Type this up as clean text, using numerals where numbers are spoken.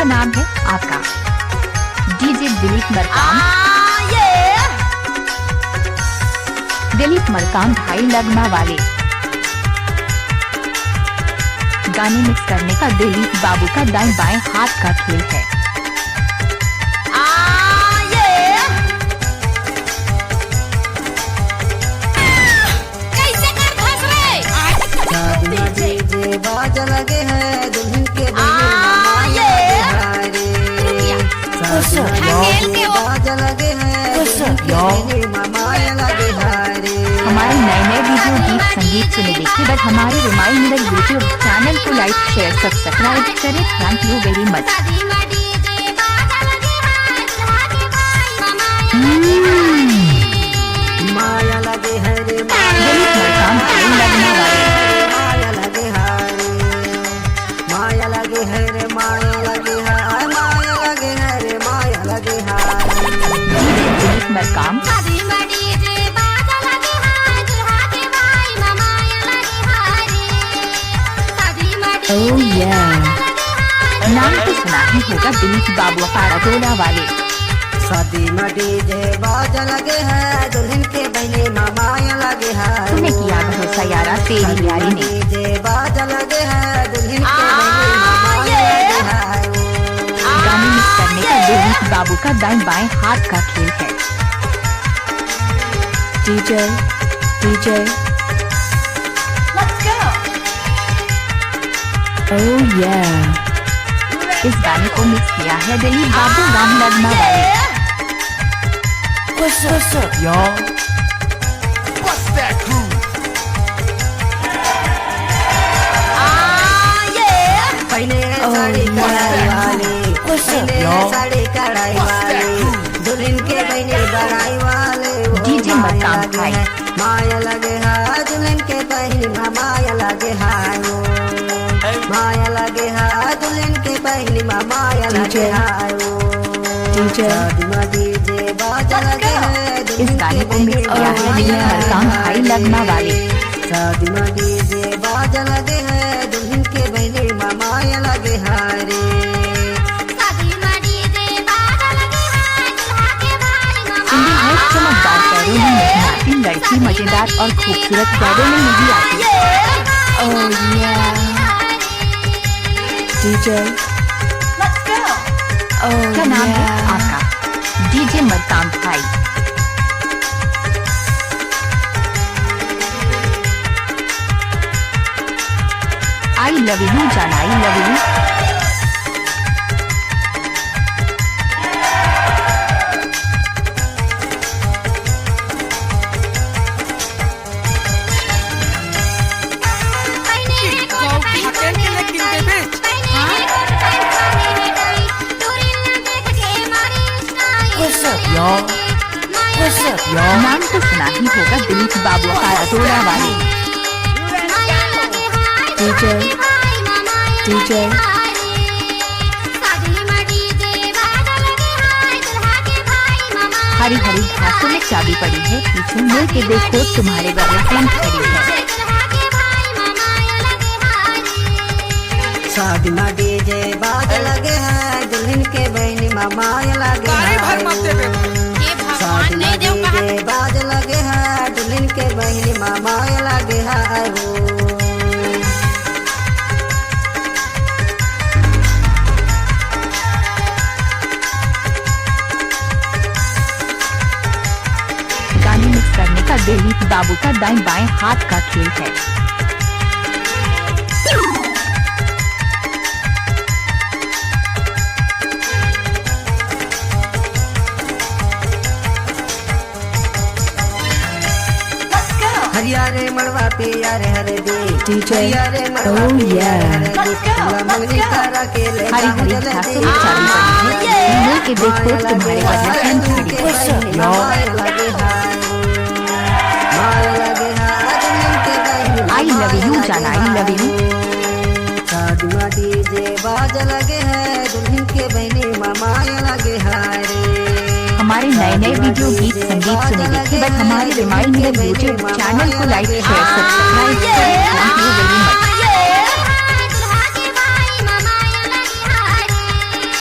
नाम है आपका? डीजे दिलीप मरकाम। दिलीप मरकाम भाई लगमा वाले। गाने मिक्स करने का दिलीप बाबू का दाएं बाएं हाथ का खेल है। बाज लगे हैं दुल्हन के बाज लगे हैं मामाया लगे हारे। हमारे नए नए वीडियो गीत संगीत सुने देखिए बट हमारे रिमाइंडर यूट्यूब चैनल को लाइक शेयर सब्सक्राइब करें। थैंक यू वेरी मच। माया लगे हैं रे दिलीप मरकाम भाई लगमा वाले। माया लगे हारे माया लगे है रे माया लगे हाय माया लगे है रे माया लगे हाय। दिलीप मरकाम। ओह yeah। नाम तो सुना ही होगा दिलीप बाबू अखाड़ा टोला वाले। शादी में डीजे बाज लगे हैं दुल्हन के बहने मामाया लगे हैं। तुम्हें किया भरोसा यारा तेरी यारी ने। डीजे बाज लगे हैं दुल्हन के बहने मामाया लगे हैं। गाने मिक्स करने का दिलीप बाबू का दाएं बाएं हाथ का खेल है। डीजे डीजे ओह yeah। इस गाने को मिक्स किया है दिलीप बाबू राम लगमा वाले। What's up, y'all? What's that crew? पहले साड़ी कढ़ाई वाली पहले साड़ी कढ़ाई वाली दुल्हन के बहने बड़ाई वाले डीजे मरकाम भाई। माया लगे है दुल्हन के बहनी माया लगे है माया लगे है दुल्हन के बहनी माया लगे है। डीजे बाज लगे हैं इस गाने को मिक्स किया है दिलीप मरकाम भाई लगमा वाले। शादी में डीजे बाज लगे हैं दुल्हन के बहने मामाया लगे हारे। चमकदार पैरों में नहीं आती लड़की मजेदार और खूबसूरत पैरों में नहीं आती। ओह yeah। डीजे क्या नाम है आपका? डीजे मरकाम भाई। आई लव यू जाना आई लव यू। नाम तो सुना ही होगा दिलीप बाबू अखाड़ा टोला वाले। डीजे डीजे हरी हरी घासों में चाबी पड़ी है पीछे मुड़ के देखो तुम्हारे गर्लफ्रेंड खड़ी है। शादी में डीजे बाज लगे हैं दुल्हन के बहनी मामाया लगे हैं। शादी में डीजे बाज लगे हैं दुल्हन के बहनी मामाया लगे हैं। गाने मिक्स करने का दिलीप बाबू का दाएं बाएं हाथ का खेल है। हरियारे मड़वा पे यारे हरे दे हरियारे ओह yeah। मंगनी तारा के ले हरी हरी घासों में चाबी पड़ी है मुड़ के देखो तुम्हारे गर्लफ्रेंड खड़ी है। माया लगे है आई लव यू जाना आई लव यू। शादी में डीजे बाज लगे हैं दुल्हन के बहने मामाया लगे हारे। हमारे नए नए वीडियो गीत संगीत सुने देखिए बट हमारे रिमाइंडर यूट्यूब चैनल को लाइक शेयर सब्सक्राइब करें। थैंक यू वेरी मच।